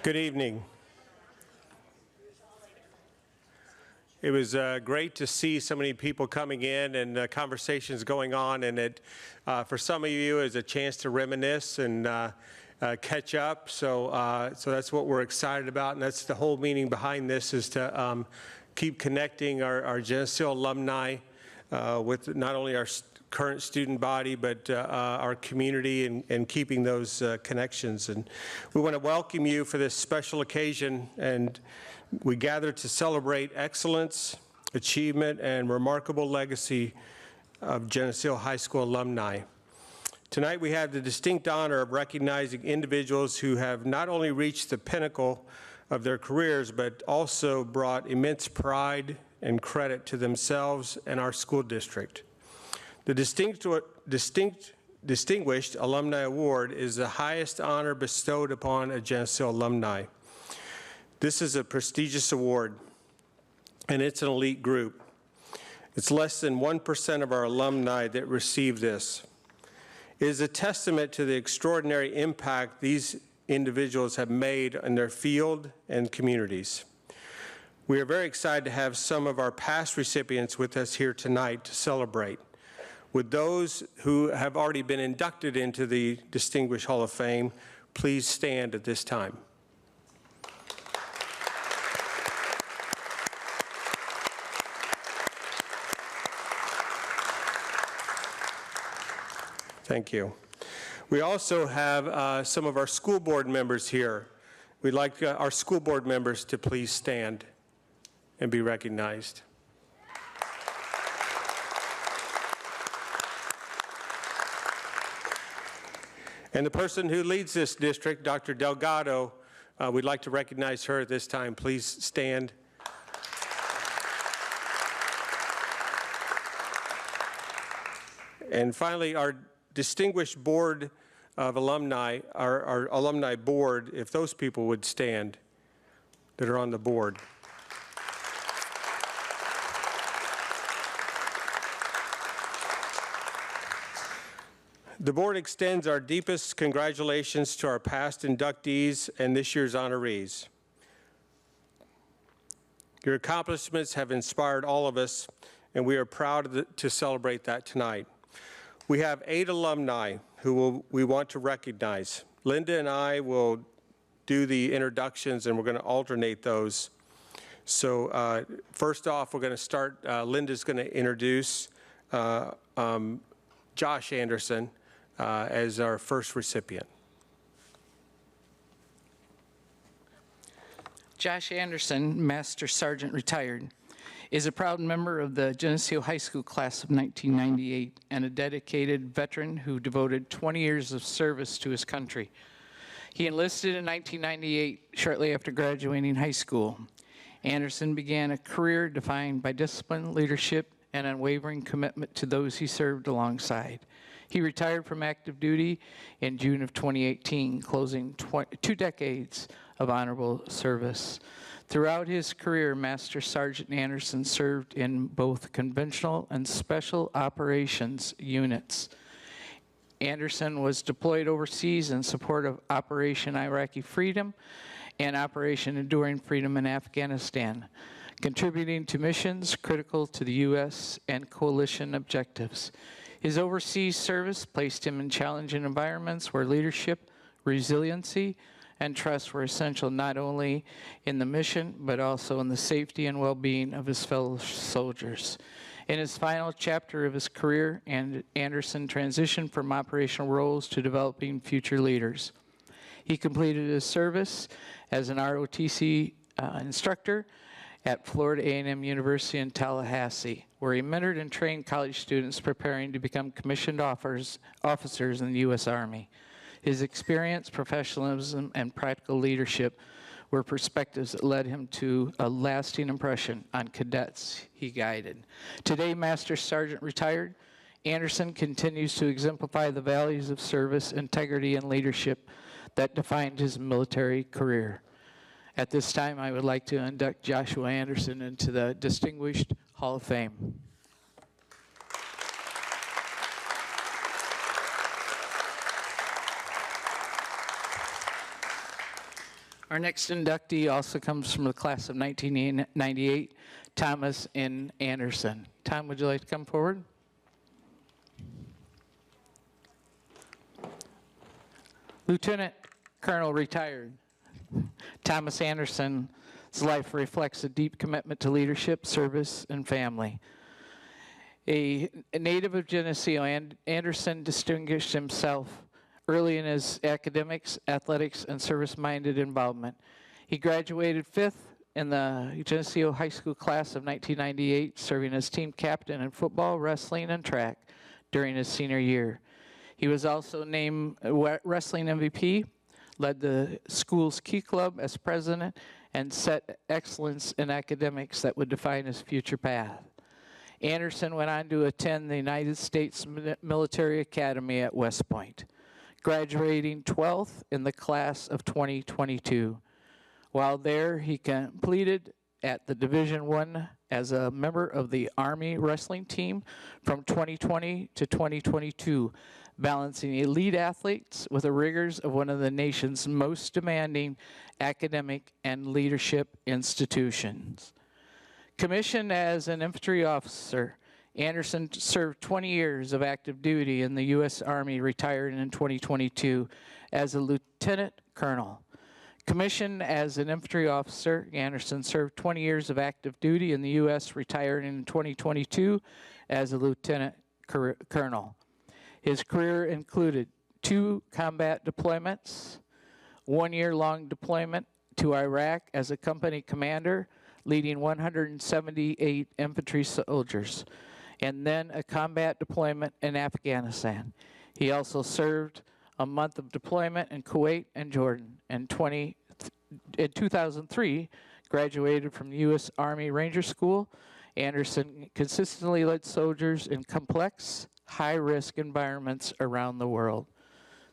Good evening. It was great to see so many people coming in and conversations going on, and it, for some of you, is a chance to reminisce and catch up. So that's what we're excited about, and that's the whole meaning behind this, is to keep connecting our Geneseo alumni with not only our current student body, but our community, and keeping those connections. And we want to welcome you for this special occasion, and we gather to celebrate excellence, achievement, and remarkable legacy of Geneseo High School alumni. Tonight we have the distinct honor of recognizing individuals who have not only reached the pinnacle of their careers, but also brought immense pride and credit to themselves and our school district. The Distinguished Alumni Award is the highest honor bestowed upon a Geneseo alumni. This is a prestigious award, and it's an elite group. It's less than 1% of our alumni that receive this. It is a testament to the extraordinary impact these individuals have made in their field and communities. We are very excited to have some of our past recipients with us here tonight to celebrate. With those who have already been inducted into the Distinguished Hall of Fame, please stand at this time. Thank you. We also have some of our school board members here. We'd like our school board members to please stand and be recognized. And the person who leads this district, Dr. Delgado, we'd like to recognize her at this time. Please stand. And finally, our distinguished board of alumni, our alumni board, if those people would stand that are on the board. The board extends our deepest congratulations to our past inductees and this year's honorees. Your accomplishments have inspired all of us, and we are proud to celebrate that tonight. We have 8 alumni who we want to recognize. Linda and I will do the introductions, and we're going to alternate those. So first off, we're going to start, Linda's going to introduce Josh Anderson as our first recipient. Josh Anderson, Master Sergeant retired, is a proud member of the Geneseo High School class of 1998 and a dedicated veteran who devoted 20 years of service to his country. He enlisted in 1998, shortly after graduating high school. Anderson began a career defined by discipline, leadership, and unwavering commitment to those he served alongside. He retired from active duty in June of 2018, closing 2 decades of honorable service. Throughout his career, Master Sergeant Anderson served in both conventional and special operations units. Anderson was deployed overseas in support of Operation Iraqi Freedom and Operation Enduring Freedom in Afghanistan, contributing to missions critical to the U.S. and coalition objectives. His overseas service placed him in challenging environments where leadership, resiliency, and trust were essential not only in the mission, but also in the safety and well-being of his fellow soldiers. In his final chapter of his career, Anderson transitioned from operational roles to developing future leaders. He completed his service as an ROTC instructor at Florida A&M University in Tallahassee, where he mentored and trained college students preparing to become commissioned officers in the U.S. Army. His experience, professionalism, and practical leadership were perspectives that led him to a lasting impression on cadets he guided. Today, Master Sergeant retired, Anderson continues to exemplify the values of service, integrity, and leadership that defined his military career. At this time, I would like to induct Joshua Anderson into the Distinguished Hall of Fame. Our next inductee also comes from the class of 1998, Thomas N. Anderson. Tom, would you like to come forward? Lieutenant Colonel retired. Thomas Anderson's life reflects a deep commitment to leadership, service, and family. A native of Geneseo, Anderson distinguished himself early in his academics, athletics, and service-minded involvement. He graduated 5th in the Geneseo High School class of 1998, serving as team captain in football, wrestling, and track during his senior year. He was also named wrestling MVP, led the school's key club as president, and set excellence in academics that would define his future path. Anderson went on to attend the United States Military Academy at West Point, graduating 12th in the class of 2022. While there, he completed at the Division I as a member of the Army wrestling team from 2020 to 2022, balancing elite athletes with the rigors of one of the nation's most demanding academic and leadership institutions. Commissioned as an infantry officer, Anderson served 20 years of active duty in the U.S. Army, retiring in 2022 as a lieutenant colonel. Commissioned as an infantry officer, Anderson served 20 years of active duty in the U.S., retiring in 2022 as a lieutenant colonel. His career included 2 combat deployments, 1-year-long deployment to Iraq as a company commander, leading 178 infantry soldiers, and then a combat deployment in Afghanistan. He also served a month of deployment in Kuwait and Jordan. In 2003, graduated from the U.S. Army Ranger School. Anderson consistently led soldiers in complex, high-risk environments around the world.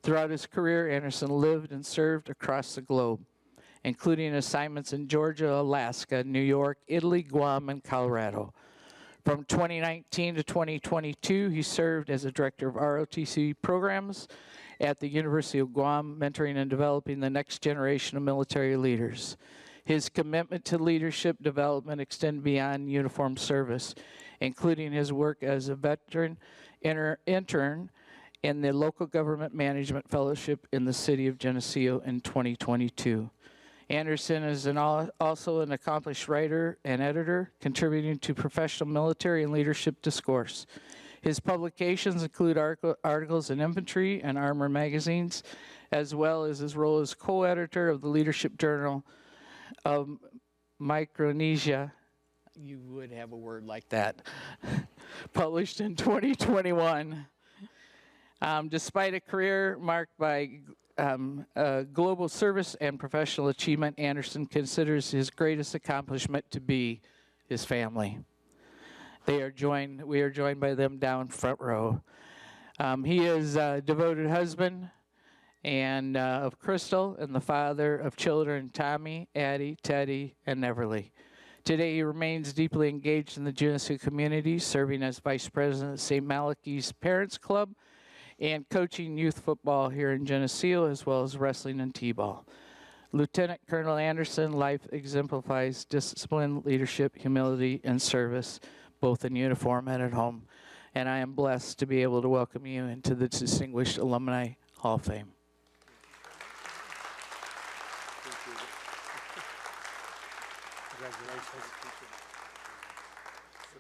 Throughout his career, Anderson lived and served across the globe, including assignments in Georgia, Alaska, New York, Italy, Guam, and Colorado. From 2019 to 2022, he served as a director of ROTC programs at the University of Guam, mentoring and developing the next generation of military leaders. His commitment to leadership development extended beyond uniformed service, including his work as a veteran intern in the Local Government Management Fellowship in the city of Geneseo in 2022. Anderson is also an accomplished writer and editor, contributing to professional military and leadership discourse. His publications include articles in infantry and armor magazines, as well as his role as co-editor of the leadership journal of Micronesia. You would have a word like that. Published in 2021. Despite a career marked by global service and professional achievement, Anderson considers his greatest accomplishment to be his family. We are joined by them down front row. He is a devoted husband and of Crystal, and the father of children Tommy, Addie, Teddy, and Everly. Today, he remains deeply engaged in the Geneseo community, serving as vice president of St. Malachi's Parents Club and coaching youth football here in Geneseo, as well as wrestling and t-ball. Lieutenant Colonel Anderson life exemplifies discipline, leadership, humility, and service, both in uniform and at home. And I am blessed to be able to welcome you into the Distinguished Alumni Hall of Fame. Congratulations. You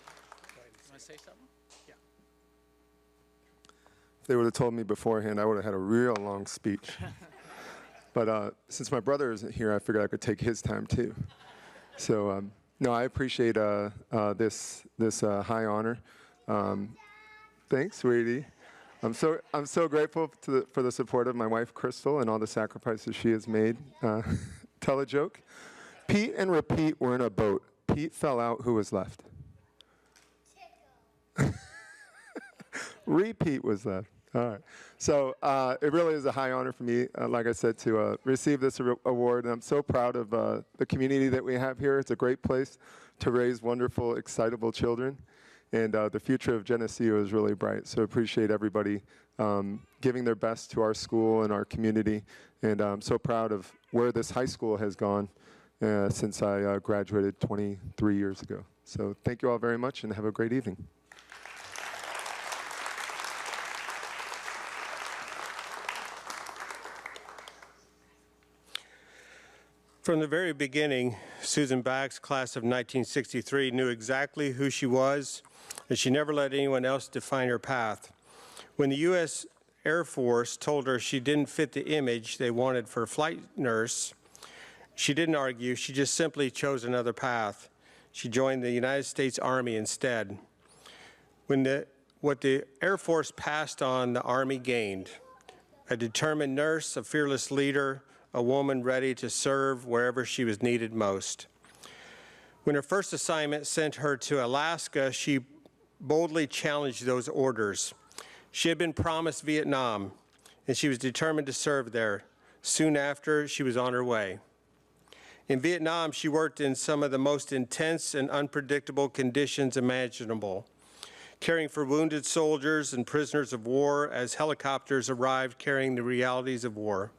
want to say something? Yeah. If they would have told me beforehand, I would have had a real long speech. But since my brother isn't here, I figured I could take his time too. So no, I appreciate this high honor. Thanks, sweetie. I'm so grateful for the support of my wife, Crystal, and all the sacrifices she has made. Tell a joke. Pete and Repeat were in a boat. Pete fell out. Who was left? Repeat was left. All right. So it really is a high honor for me, like I said, to receive this award. And I'm so proud of the community that we have here. It's a great place to raise wonderful, excitable children. And the future of Geneseo is really bright. So I appreciate everybody giving their best to our school and our community. And I'm so proud of where this high school has gone since I graduated 23 years ago. So thank you all very much and have a great evening. From the very beginning, Susan Back's class of 1963 knew exactly who she was, and she never let anyone else define her path. When the U.S. Air Force told her she didn't fit the image they wanted for a flight nurse, she didn't argue, she just simply chose another path. She joined the United States Army instead. What the Air Force passed on, the Army gained: a determined nurse, a fearless leader, a woman ready to serve wherever she was needed most. When her first assignment sent her to Alaska, she boldly challenged those orders. She had been promised Vietnam, and she was determined to serve there. Soon after, she was on her way. In Vietnam, she worked in some of the most intense and unpredictable conditions imaginable, caring for wounded soldiers and prisoners of war as helicopters arrived carrying the realities of war.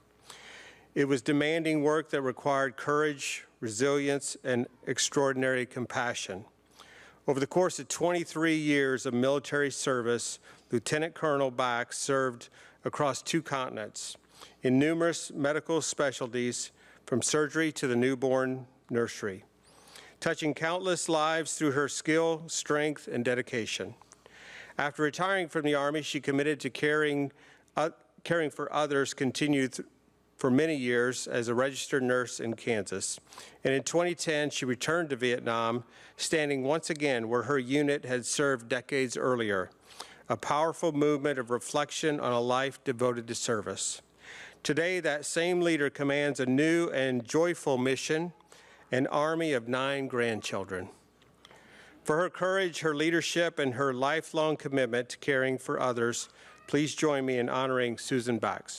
It was demanding work that required courage, resilience, and extraordinary compassion. Over the course of 23 years of military service, Lieutenant Colonel Back served across 2 continents in numerous medical specialties, from surgery to the newborn nursery, touching countless lives through her skill, strength, and dedication. After retiring from the Army, she committed to caring for others, continued for many years as a registered nurse in Kansas. And in 2010, she returned to Vietnam, standing once again where her unit had served decades earlier, a powerful movement of reflection on a life devoted to service. Today, that same leader commands a new and joyful mission, an army of 9 grandchildren. For her courage, her leadership, and her lifelong commitment to caring for others, please join me in honoring Susan Back.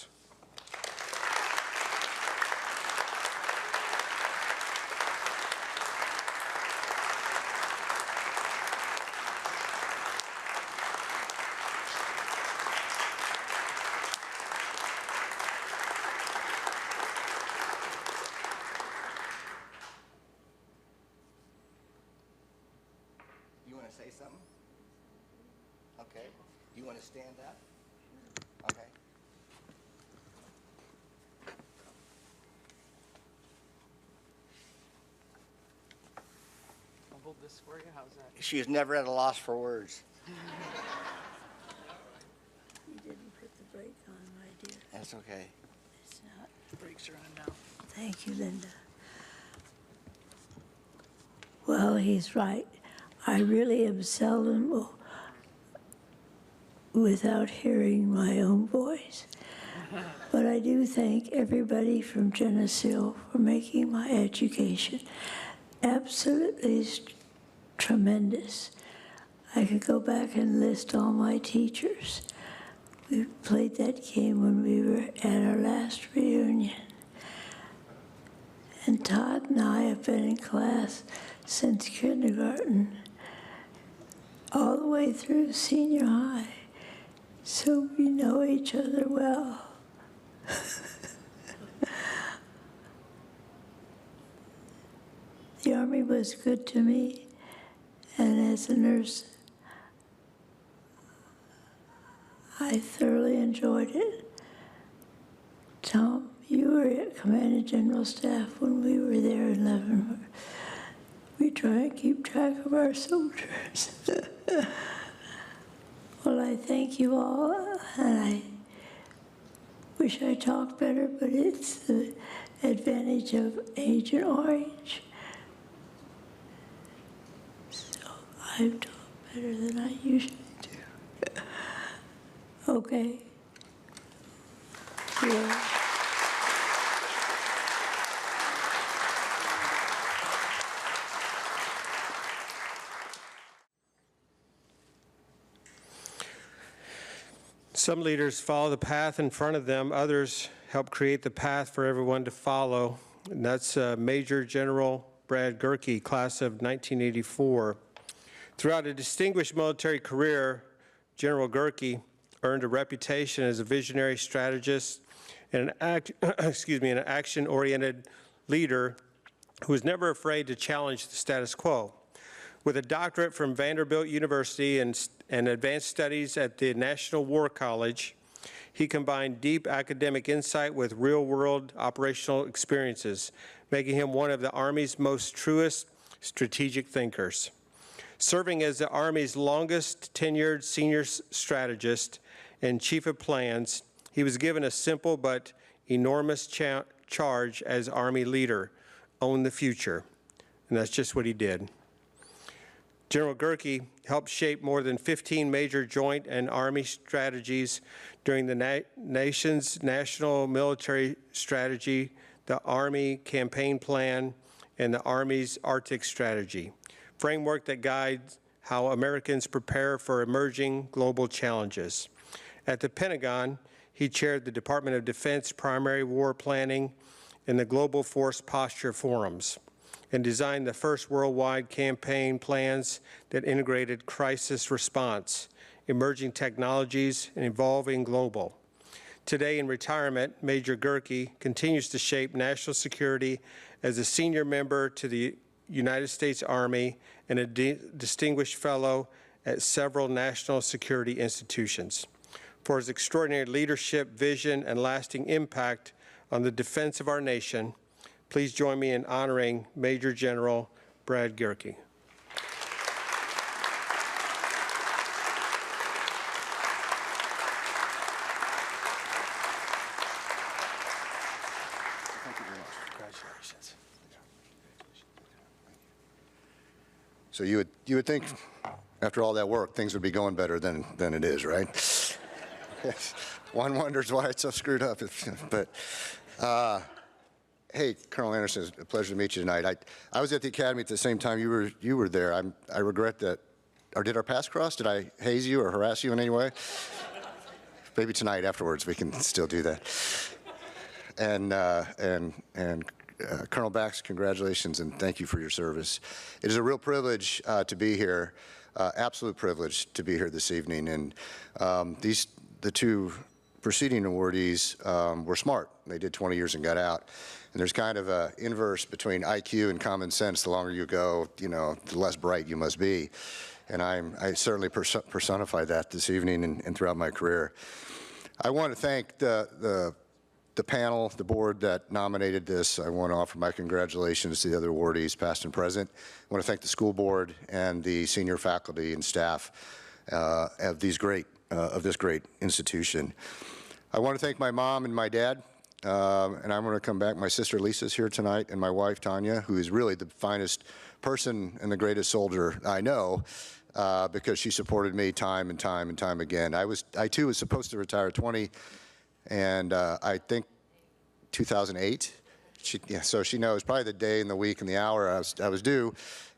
Say something? Okay. You want to stand up? Okay. I'll hold this for you. How's that? She is never at a loss for words. You didn't put the brake on, my dear. That's okay. It's not. The brakes are on now. Thank you, Linda. Well, he's right. I really am seldom without hearing my own voice. But I do thank everybody from Geneseo for making my education absolutely tremendous. I could go back and list all my teachers. We played that game when we were at our last reunion. And Todd and I have been in class since kindergarten, all the way through senior high, so we know each other well. The Army was good to me, and as a nurse, I thoroughly enjoyed it. Tom, you were at Command and General Staff when we were there in Leavenworth. We try and keep track of our soldiers. Well, I thank you all, and I wish I talked better, but it's the advantage of Agent Orange. So I've talked better than I usually do. Okay. Yeah. Some leaders follow the path in front of them. Others help create the path for everyone to follow. And that's Major General Brad Gerke, class of 1984. Throughout a distinguished military career, General Gerke earned a reputation as a visionary strategist and an action-oriented leader who was never afraid to challenge the status quo. With a doctorate from Vanderbilt University and advanced studies at the National War College, he combined deep academic insight with real-world operational experiences, making him one of the Army's most truest strategic thinkers. Serving as the Army's longest tenured senior strategist and chief of plans, he was given a simple but enormous charge as Army leader: own the future. And that's just what he did. General Gerke helped shape more than 15 major joint and Army strategies during the nation's national military strategy, the Army campaign plan, and the Army's Arctic strategy, framework that guides how Americans prepare for emerging global challenges. At the Pentagon, he chaired the Department of Defense Primary War Planning and the Global Force Posture Forums, and designed the first worldwide campaign plans that integrated crisis response, emerging technologies, and evolving global. Today in retirement, Major Gerke continues to shape national security as a senior member to the United States Army and a distinguished fellow at several national security institutions. For his extraordinary leadership, vision, and lasting impact on the defense of our nation, please join me in honoring Major General Brad Gerke. Thank you very much. Congratulations. So you would think after all that work, things would be going better than it is, right? One wonders why it's so screwed up. But hey, Colonel Anderson, it's a pleasure to meet you tonight. I was at the academy at the same time you were there. I regret that. Or did our paths cross? Did I haze you or harass you in any way? Maybe tonight afterwards we can still do that. And Colonel Bax, congratulations and thank you for your service. It is a real privilege to be here, absolute privilege to be here this evening. And the two preceding awardees were smart. They did 20 years and got out. And there's kind of an inverse between IQ and common sense. The longer you go, the less bright you must be. And I certainly personify that this evening and throughout my career. I want to thank the panel, the board that nominated this. I want to offer my congratulations to the other awardees, past and present. I want to thank the school board and the senior faculty and staff of this great institution. I want to thank my mom and my dad, and I'm going to come back. My sister Lisa's here tonight, and my wife Tanya, who is really the finest person and the greatest soldier I know, because she supported me time and time and time again. I too was supposed to retire at 20, and I think 2008. So she knows probably the day and the week and the hour I was due,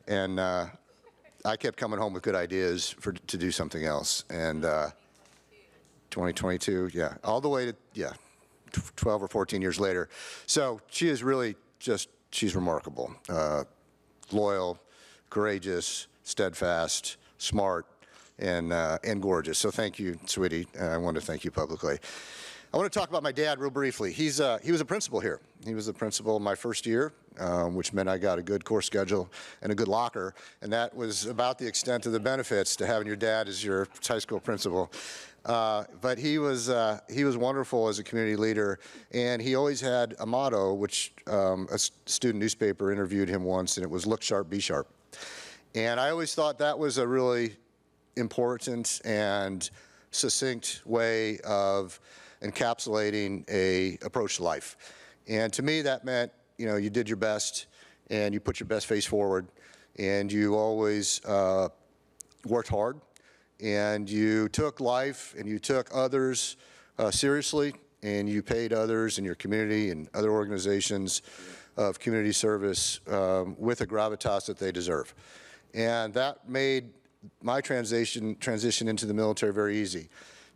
and I kept coming home with good ideas to do something else. And 2022, yeah, all the way to 12 or 14 years later. So she is really she's remarkable, loyal, courageous, steadfast, smart, and gorgeous. So thank you, sweetie. I want to thank you publicly. I want to talk about my dad real briefly. He was a principal here. He was the principal my first year, which meant I got a good course schedule and a good locker, and that was about the extent of the benefits to having your dad as your high school principal. But he was wonderful as a community leader, and he always had a motto, which a student newspaper interviewed him once, and it was "Look sharp, be sharp." And I always thought that was a really important and succinct way of encapsulating a approach to life. And to me, that meant, you did your best, and you put your best face forward, and you always worked hard, and you took life and you took others seriously, and you paid others in your community and other organizations of community service with a gravitas that they deserve. And that made my transition into the military very easy.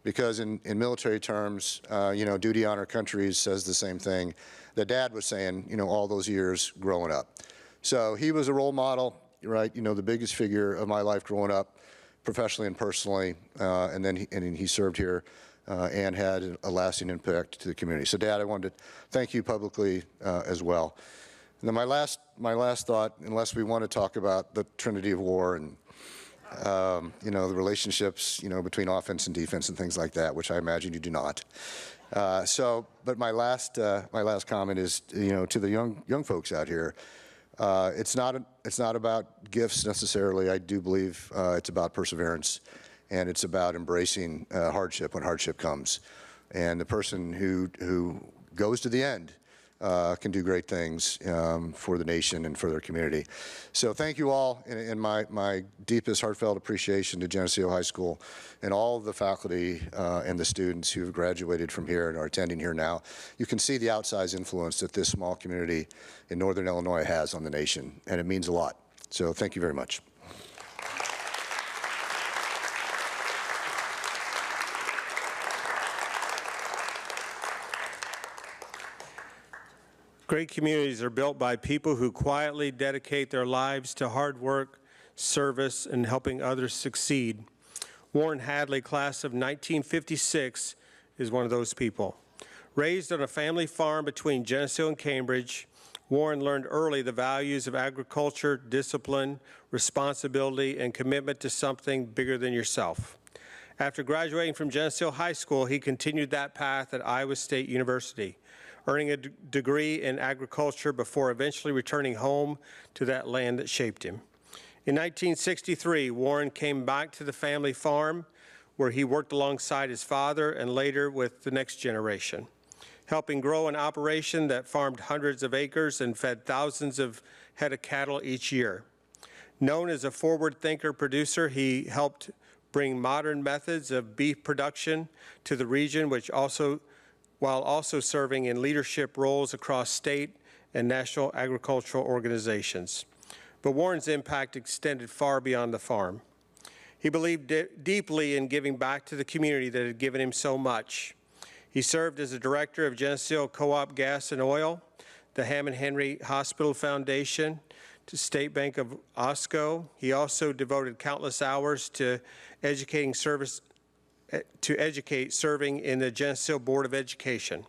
because in military terms, you know, duty, honor, country says the same thing that Dad was saying, you know, all those years growing up. So he was a role model, right? You know, the biggest figure of my life growing up, professionally and personally, and then he served here and had a lasting impact to the community. So Dad, I wanted to thank you publicly as well. And then my last thought, unless we want to talk about the Trinity of War and you know, the relationships, you know, between offense and defense and things like that, which I imagine you do not. But my last comment is, you know, to the young folks out here. It's not about gifts necessarily. I do believe it's about perseverance, and it's about embracing hardship when hardship comes. And the person who goes to the end can do great things for the nation and for their community. So thank you all, and my deepest heartfelt appreciation to Geneseo High School and all of the faculty and the students who have graduated from here and are attending here now. You can see the outsized influence that this small community in Northern Illinois has on the nation, and it means a lot. So thank you very much. Great communities are built by people who quietly dedicate their lives to hard work, service, and helping others succeed. Warren Hadley, class of 1956, is one of those people. Raised on a family farm between Geneseo and Cambridge, Warren learned early the values of agriculture, discipline, responsibility, and commitment to something bigger than yourself. After graduating from Geneseo High School, he continued that path at Iowa State University, earning a degree in agriculture before eventually returning home to that land that shaped him. In 1963, Warren came back to the family farm where he worked alongside his father and later with the next generation, helping grow an operation that farmed hundreds of acres and fed thousands of head of cattle each year. Known as a forward thinker producer, he helped bring modern methods of beef production to the region, while also serving in leadership roles across state and national agricultural organizations. But Warren's impact extended far beyond the farm. He believed deeply in giving back to the community that had given him so much. He served as a director of Geneseo Co-op Gas and Oil, the Hammond Henry Hospital Foundation, to State Bank of Osco. He also devoted countless hours to educate serving in the Geneseo Board of Education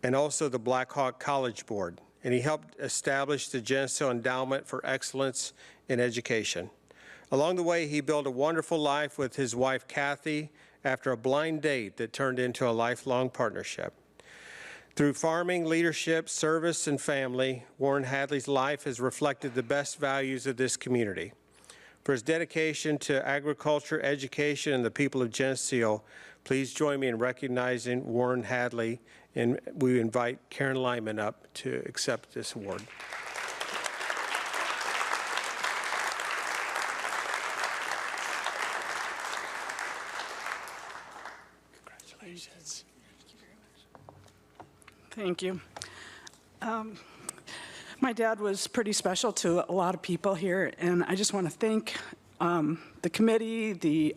and also the Black Hawk College Board. And he helped establish the Geneseo Endowment for Excellence in Education. Along the way, he built a wonderful life with his wife, Kathy, after a blind date that turned into a lifelong partnership. Through farming, leadership, service, and family, Warren Hadley's life has reflected the best values of this community. For his dedication to agriculture, education, and the people of Geneseo, please join me in recognizing Warren Hadley, and we invite Karen Lyman up to accept this award. Congratulations. Thank you. My dad was pretty special to a lot of people here, and I just want to thank the committee,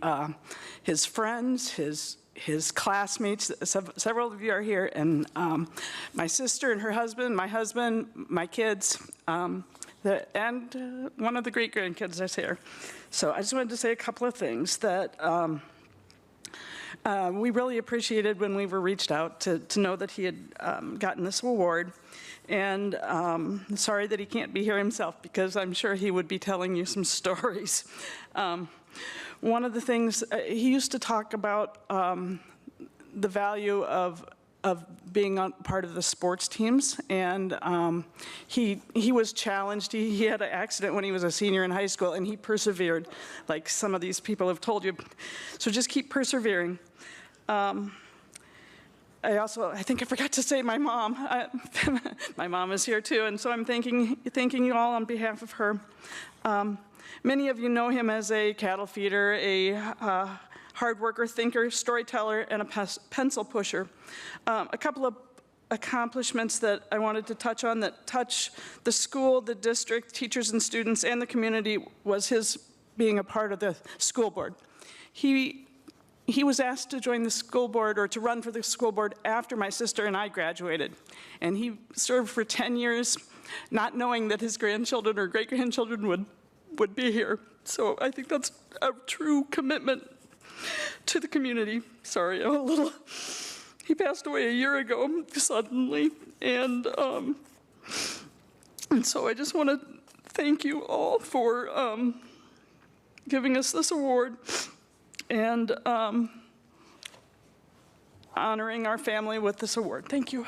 his friends, his classmates. Several of you are here, and my sister and her husband, my kids, and one of the great-grandkids that's here. So I just wanted to say a couple of things that we really appreciated when we were reached out to know that he had gotten this award. And sorry that he can't be here himself, because I'm sure he would be telling you some stories. One of the things, he used to talk about the value of being on part of the sports teams, and he was challenged. He had an accident when he was a senior in high school, and he persevered, like some of these people have told you. So just keep persevering. I think I forgot to say my mom. My mom is here too, and so I'm thanking you all on behalf of her. Many of you know him as a cattle feeder, a hard worker, thinker, storyteller, and a pencil pusher. A couple of accomplishments that I wanted to touch on that touch the school, the district, teachers and students, and the community was his being a part of the school board. He he was asked to join the school board or to run for the school board after my sister and I graduated. And he served for 10 years, not knowing that his grandchildren or great-grandchildren would be here. So I think that's a true commitment to the community. Sorry, I'm a little, he passed away a year ago suddenly. And so I just want to thank you all for giving us this award and honoring our family with this award. Thank you.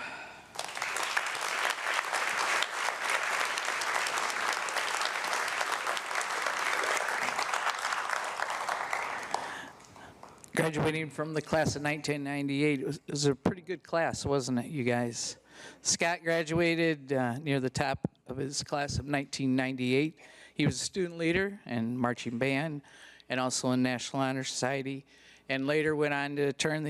Graduating from the class of 1998, it was a pretty good class, wasn't it, you guys? Scott graduated near the top of his class of 1998. He was a student leader in marching band and also in National Honor Society, and later went on to attend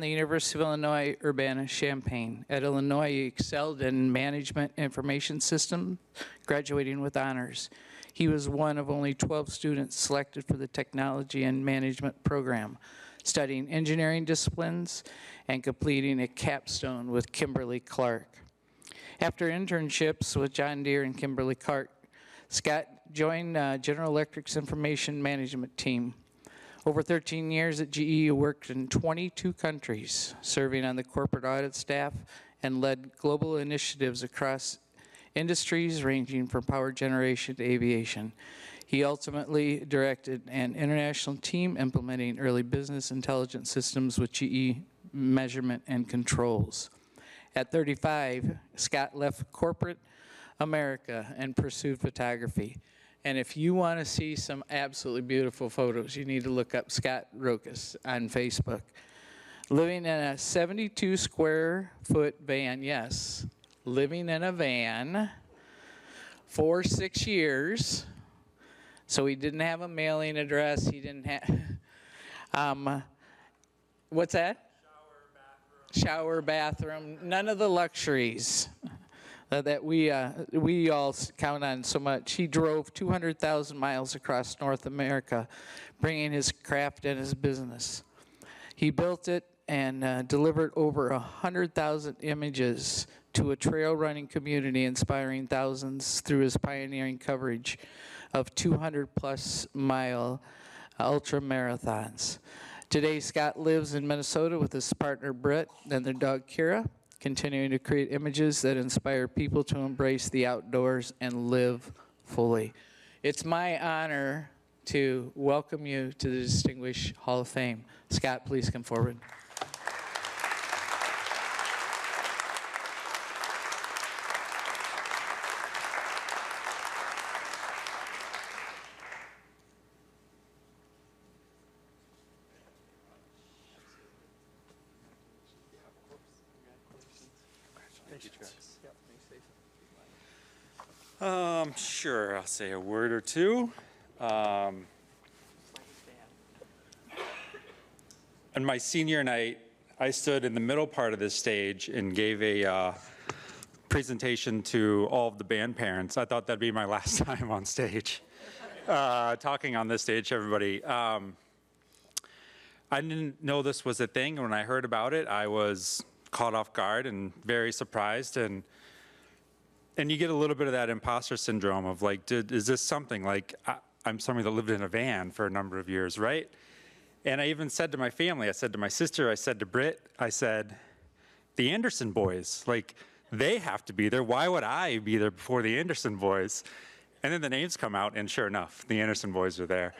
the University of Illinois Urbana-Champaign. At Illinois, he excelled in management information systems, graduating with honors. He was one of only 12 students selected for the technology and management program, studying engineering disciplines and completing a capstone with Kimberly-Clark. After internships with John Deere and Kimberly-Clark, Scott joined General Electric's information management team. Over 13 years at GE, he worked in 22 countries, serving on the corporate audit staff and led global initiatives across industries ranging from power generation to aviation. He ultimately directed an international team implementing early business intelligence systems with GE measurement and controls. At 35, Scott left corporate America and pursued photography. And if you want to see some absolutely beautiful photos, you need to look up Scott Rokas on Facebook. Living in a 72 square foot van, yes, living in a van for 6 years. So he didn't have a mailing address. He didn't have, what's that? Shower, bathroom, none of the luxuries that we all count on so much. He drove 200,000 miles across North America, bringing his craft and his business. He built it and delivered over 100,000 images to a trail running community, inspiring thousands through his pioneering coverage of 200-plus mile ultra marathons. Today, Scott lives in Minnesota with his partner Britt and their dog Kira, continuing to create images that inspire people to embrace the outdoors and live fully. It's my honor to welcome you to the Distinguished Hall of Fame. Scott, please come forward. Sure, I'll say a word or two. On my senior night, I stood in the middle part of this stage and gave a presentation to all of the band parents. I thought that'd be my last time on stage, talking on this stage, everybody. I didn't know this was a thing, and when I heard about it, I was caught off guard and very surprised. And you get a little bit of that imposter syndrome of like, is this something like, I'm somebody that lived in a van for a number of years, right? And I even said to my family, I said to my sister, I said to Britt, I said, the Anderson boys, like they have to be there. Why would I be there before the Anderson boys? And then the names come out and sure enough, the Anderson boys are there.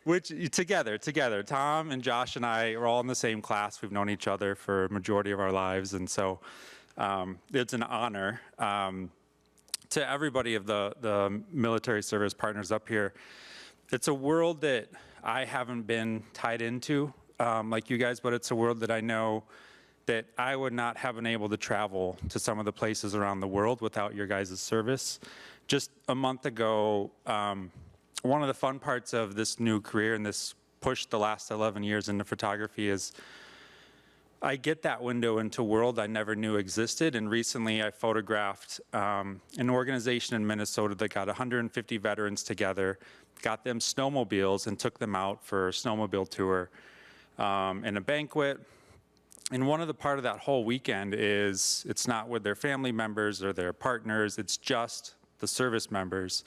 Which together, Tom and Josh and I are all in the same class. We've known each other for a majority of our lives. And so it's an honor to everybody of the military service partners up here. It's a world that I haven't been tied into like you guys, but it's a world that I know that I would not have been able to travel to some of the places around the world without your guys' service. Just a month ago, one of the fun parts of this new career and this push the last 11 years into photography is I get that window into a world I never knew existed. And recently I photographed an organization in Minnesota that got 150 veterans together, got them snowmobiles and took them out for a snowmobile tour and a banquet. And one of the part of that whole weekend is it's not with their family members or their partners, it's just the service members.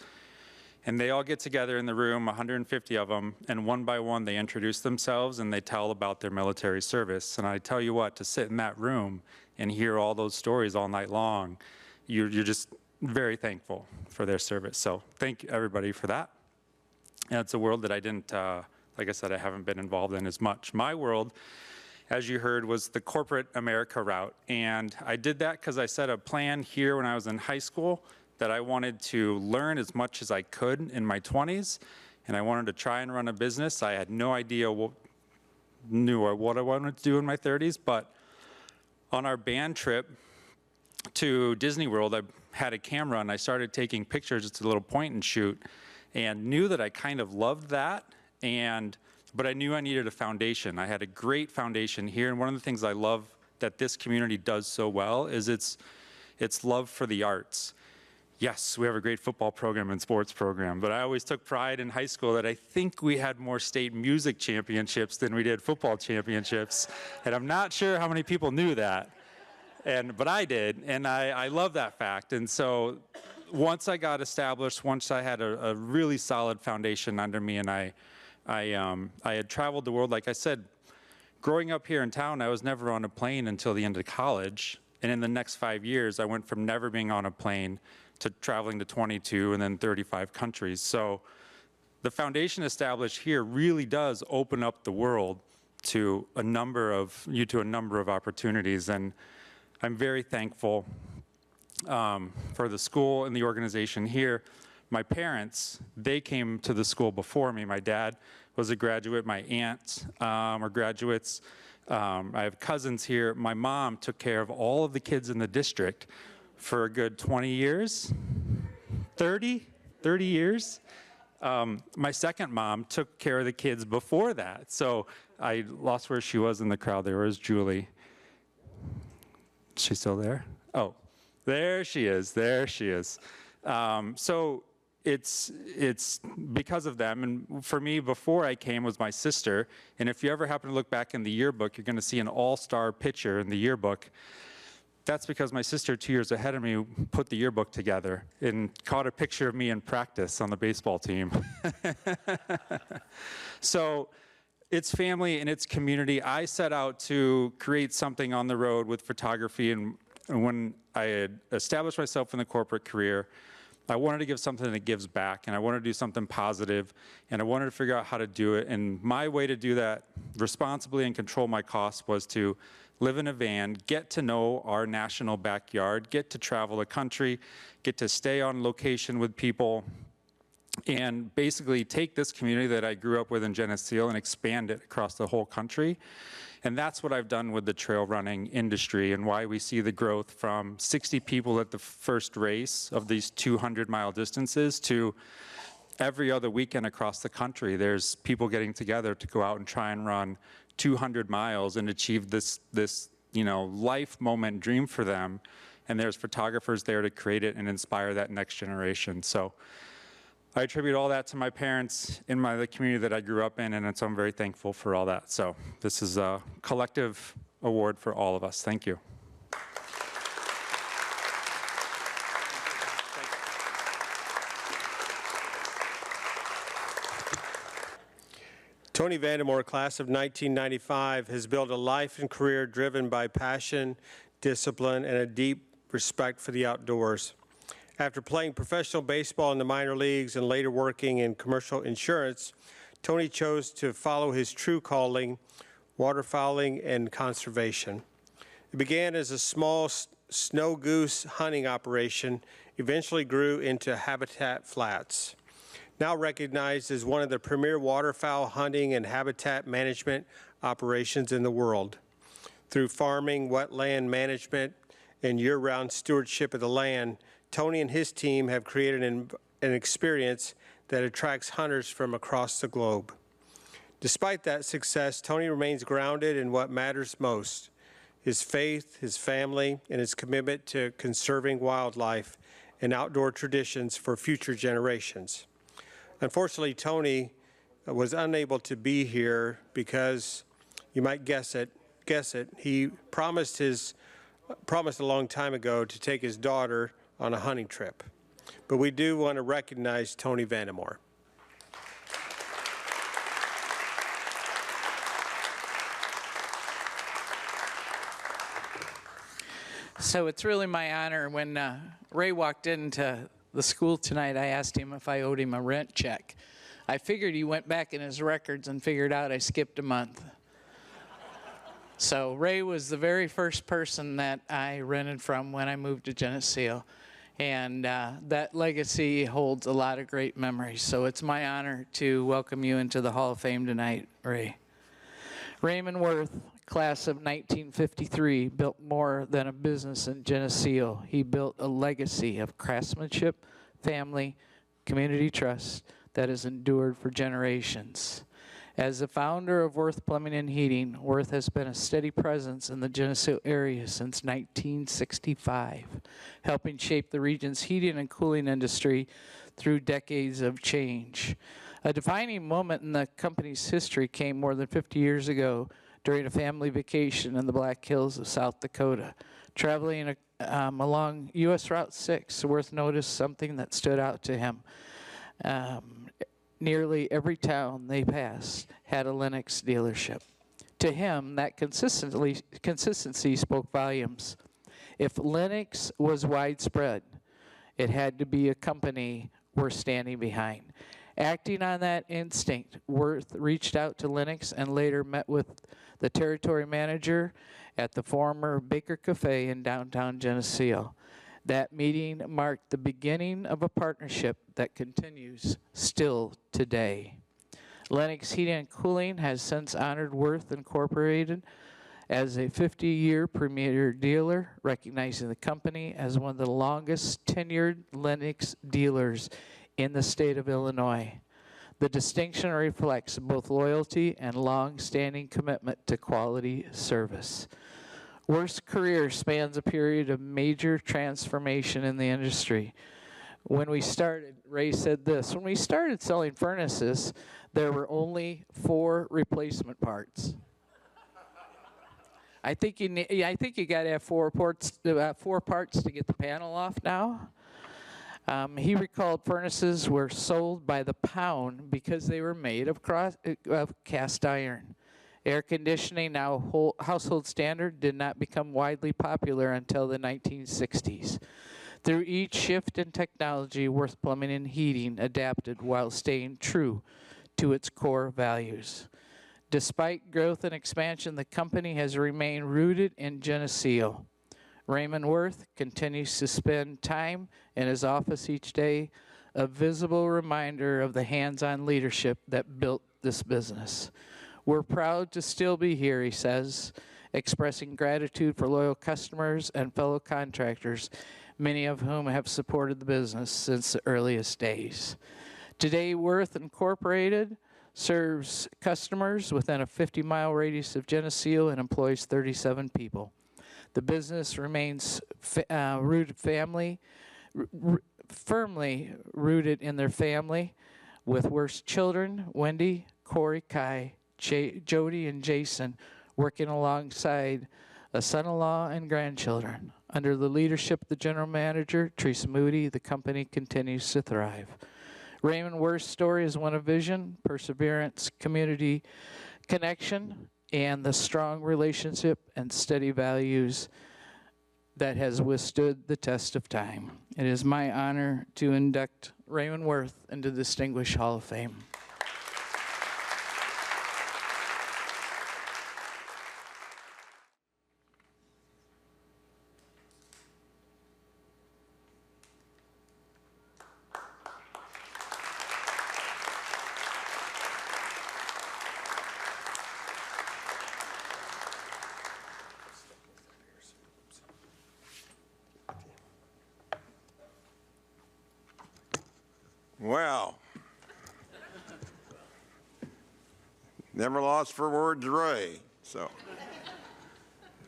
And they all get together in the room, 150 of them, and one by one they introduce themselves and they tell about their military service. And I tell you what, to sit in that room and hear all those stories all night long, you're just very thankful for their service. So thank everybody for that. And it's a world that I didn't, like I said, I haven't been involved in as much. My world, as you heard, was the corporate America route. And I did that because I set a plan here when I was in high school that I wanted to learn as much as I could in my 20s, and I wanted to try and run a business. I had no idea what I wanted to do in my 30s, but on our band trip to Disney World, I had a camera and I started taking pictures. It's a little point and shoot, and knew that I kind of loved that, but I knew I needed a foundation. I had a great foundation here, and one of the things I love that this community does so well is its love for the arts. Yes, we have a great football program and sports program, but I always took pride in high school that I think we had more state music championships than we did football championships, and I'm not sure how many people knew that, but I did, and I love that fact. And so once I got established, once I had a really solid foundation under me, and I had traveled the world, like I said, growing up here in town, I was never on a plane until the end of college, and in the next 5 years, I went from never being on a plane to traveling to 22 and then 35 countries. So the foundation established here really does open up the world to a number of opportunities. And I'm very thankful for the school and the organization here. My parents, they came to the school before me. My dad was a graduate. My aunts are graduates. I have cousins here. My mom took care of all of the kids in the district for a good 20 years, 30 years. My second mom took care of the kids before that. So I lost where she was in the crowd. There was Julie. Is she still there? Oh, there she is. There she is. So it's because of them. And for me, before I came was my sister. And if you ever happen to look back in the yearbook, you're going to see an all-star picture in the yearbook. That's because my sister, 2 years ahead of me, put the yearbook together and caught a picture of me in practice on the baseball team. So it's family and it's community. I set out to create something on the road with photography, and when I had established myself in the corporate career, I wanted to give something that gives back, and I wanted to do something positive, and I wanted to figure out how to do it. And my way to do that responsibly and control my costs was to live in a van, get to know our national backyard, get to travel the country, get to stay on location with people, and basically take this community that I grew up with in Geneseo and expand it across the whole country. And that's what I've done with the trail running industry, and why we see the growth from 60 people at the first race of these 200-mile distances to every other weekend across the country. There's people getting together to go out and try and run 200 miles and achieve this life moment dream for them. And there's photographers there to create it and inspire that next generation. So I attribute all that to my parents in the community that I grew up in, and so I'm very thankful for all that. So this is a collective award for all of us. Thank you. Tony Vandemore, class of 1995, has built a life and career driven by passion, discipline, and a deep respect for the outdoors. After playing professional baseball in the minor leagues and later working in commercial insurance, Tony chose to follow his true calling, waterfowling and conservation. It began as a small snow goose hunting operation, eventually grew into Habitat Flats. Now recognized as one of the premier waterfowl hunting and habitat management operations in the world. Through farming, wetland management, and year-round stewardship of the land, Tony and his team have created an experience that attracts hunters from across the globe. Despite that success, Tony remains grounded in what matters most, his faith, his family, and his commitment to conserving wildlife and outdoor traditions for future generations. Unfortunately, Tony was unable to be here because, you might guess it, he promised a long time ago to take his daughter on a hunting trip. But we do want to recognize Tony Vandermoor. So it's really my honor. When Ray walked into the school tonight, I asked him if I owed him a rent check. I figured he went back in his records and figured out I skipped a month. So Ray was the very first person that I rented from when I moved to Geneseo. And that legacy holds a lot of great memories. So it's my honor to welcome you into the Hall of Fame tonight, Ray. Raymond Worth, class of 1953, built more than a business in Geneseo. He built a legacy of craftsmanship, family, community trust that has endured for generations. As the founder of Worth Plumbing and Heating, Worth has been a steady presence in the Geneseo area since 1965, helping shape the region's heating and cooling industry through decades of change. A defining moment in the company's history came more than 50 years ago during a family vacation in the Black Hills of South Dakota. Traveling along U.S. Route 6, Worth noticed something that stood out to him. Nearly every town they passed had a Lennox dealership. To him, that consistency spoke volumes. If Lennox was widespread, it had to be a company worth standing behind. Acting on that instinct, Worth reached out to Lennox and later met with the territory manager at the former Baker Cafe in downtown Geneseo. That meeting marked the beginning of a partnership that continues still today. Lennox Heating and Cooling has since honored Worth Incorporated as a 50-year premier dealer, recognizing the company as one of the longest tenured Lennox dealers in the state of Illinois. The distinction reflects both loyalty and long-standing commitment to quality service. Worth's career spans a period of major transformation in the industry. When we started, Ray said this, when we started selling furnaces, there were only 4 replacement parts. I think you got to have 4 parts to get the panel off now. He recalled furnaces were sold by the pound because they were made of cast iron. Air conditioning, now household standard, did not become widely popular until the 1960s. Through each shift in technology, Worth Plumbing and Heating adapted while staying true to its core values. Despite growth and expansion, the company has remained rooted in Geneseo. Raymond Worth continues to spend time in his office each day, a visible reminder of the hands-on leadership that built this business. We're proud to still be here, he says, expressing gratitude for loyal customers and fellow contractors, many of whom have supported the business since the earliest days. Today, Worth Incorporated serves customers within a 50-mile radius of Geneseo and employs 37 people. The business remains firmly rooted in their family, with Worth's children, Wendy, Corey, Kai, Jody, and Jason, working alongside a son-in-law and grandchildren. Under the leadership of the general manager, Teresa Moody, the company continues to thrive. Raymond Worth's story is one of vision, perseverance, community connection, and the strong relationship and steady values that has withstood the test of time. It is my honor to induct Raymond Worth into the Distinguished Hall of Fame. Well, never lost for words, Ray. So,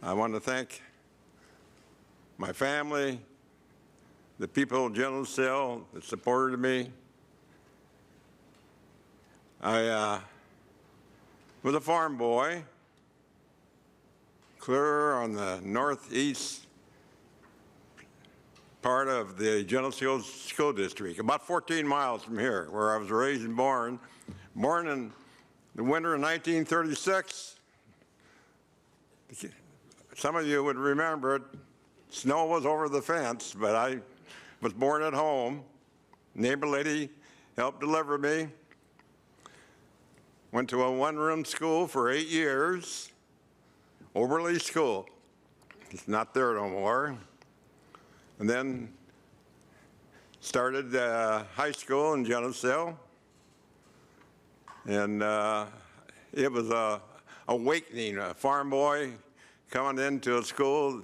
I want to thank my family, the people of Geneseo that supported me. I was a farm boy, clear on the northeast part of the Geneseo School District, about 14 miles from here, where I was raised and born. Born in the winter of 1936. Some of you would remember it. Snow was over the fence, but I was born at home. Neighbor lady helped deliver me. Went to a one-room school for 8 years, Oberly School. It's not there no more. And then started high school in Geneseo. And it was a awakening, a farm boy coming into a school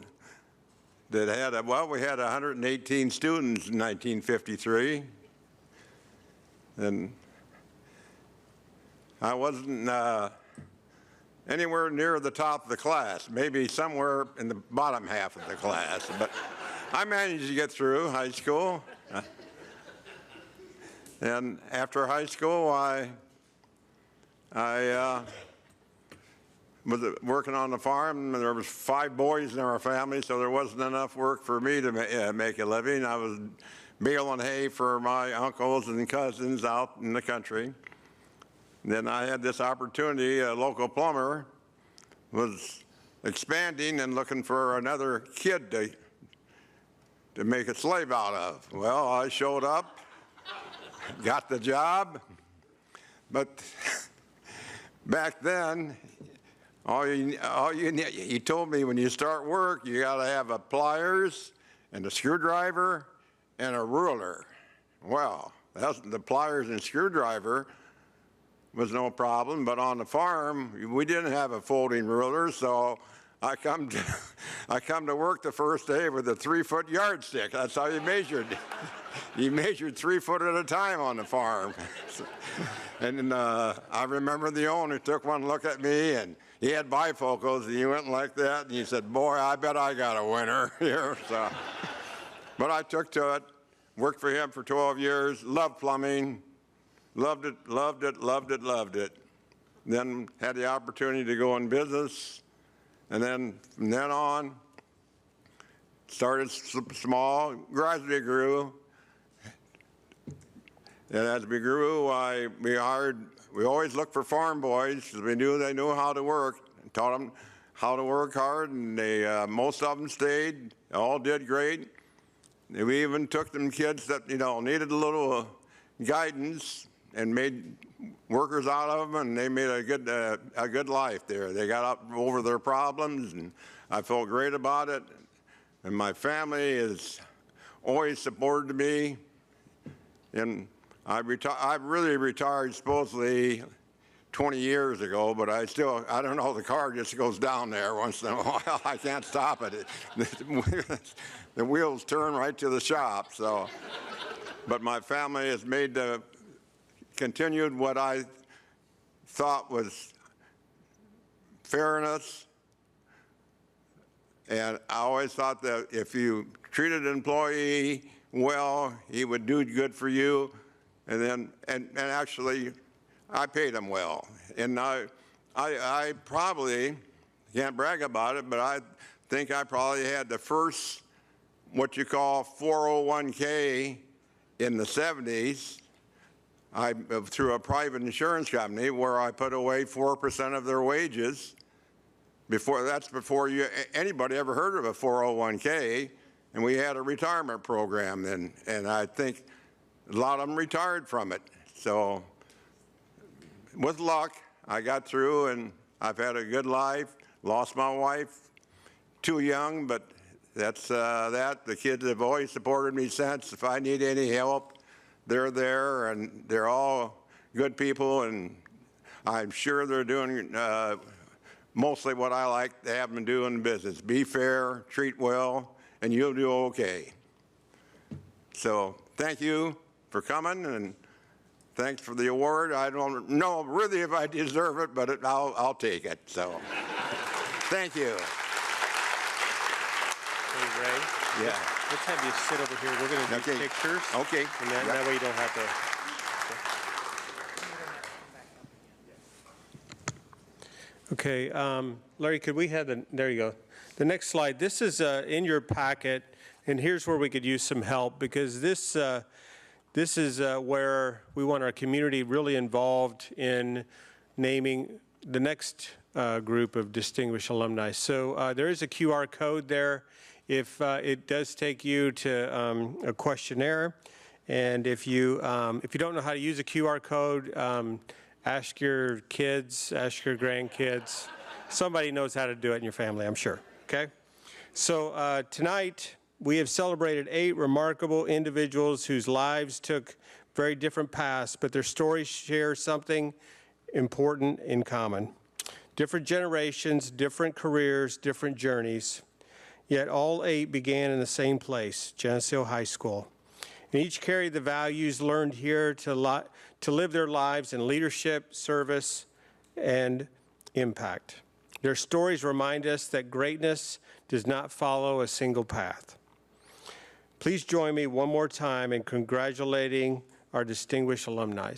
that had, we had 118 students in 1953. And I wasn't anywhere near the top of the class, maybe somewhere in the bottom half of the class, but I managed to get through high school. And after high school, I was working on the farm. There was 5 boys in our family, so there wasn't enough work for me to make a living. I was baling hay for my uncles and cousins out in the country. Then I had this opportunity. A local plumber was expanding and looking for another kid to make a slave out of. Well, I showed up, got the job, but back then, he told me when you start work, you got to have a pliers and a screwdriver and a ruler. Well, the pliers and screwdriver was no problem, but on the farm, we didn't have a folding ruler, so I come to work the first day with a 3-foot yardstick. That's how you measured. You measured 3 foot at a time on the farm. And I remember the owner took one look at me, and he had bifocals, and he went like that, and he said, "Boy, I bet I got a winner here." So, but I took to it, worked for him for 12 years, loved plumbing, loved it, loved it, loved it, loved it. Then had the opportunity to go in business, and then from then on, started small, gradually grew. And as we grew, we always looked for farm boys because we knew they knew how to work. Taught them how to work hard, and most of them stayed. All did great. And we even took them kids that needed a little guidance and made workers out of them, and they made a good life there. They got up over their problems, and I felt great about it. And my family has always supported me. And I really retired supposedly 20 years ago, but I don't know, the car just goes down there once in a while. I can't stop it. The wheels turn right to the shop, so. But my family has continued what I thought was fairness. And I always thought that if you treated an employee well, he would do good for you. And actually, I paid him well. And I probably, can't brag about it, but I think I probably had the first, what you call 401k in the 70s, through a private insurance company where I put away 4% of their wages. That's before anybody ever heard of a 401k, and we had a retirement program, and I think a lot of them retired from it. So with luck, I got through, and I've had a good life. Lost my wife too young, but that's that. The kids have always supported me since. If I need any help, they're there, and they're all good people, and I'm sure they're doing mostly what I like to have them do in business. Be fair, treat well, and you'll do okay. So thank you for coming, and thanks for the award. I don't know really if I deserve it, but I'll take it. So thank you. Yeah. Let's have you sit over here. We're going to do Okay. pictures. Okay. And that, Yeah. that way you don't have to. Okay, Larry, could we have there you go. The next slide. This is in your packet, and here's where we could use some help, because this is where we want our community really involved in naming the next group of distinguished alumni. So there is a QR code there. If it does take you to a questionnaire, and if you don't know how to use a QR code, ask your kids, ask your grandkids. Somebody knows how to do it in your family, I'm sure. Okay. So tonight we have celebrated 8 remarkable individuals whose lives took very different paths, but their stories share something important in common. Different generations, different careers, different journeys, yet all 8 began in the same place, Geneseo High School. And each carried the values learned here to live their lives in leadership, service, and impact. Their stories remind us that greatness does not follow a single path. Please join me one more time in congratulating our distinguished alumni.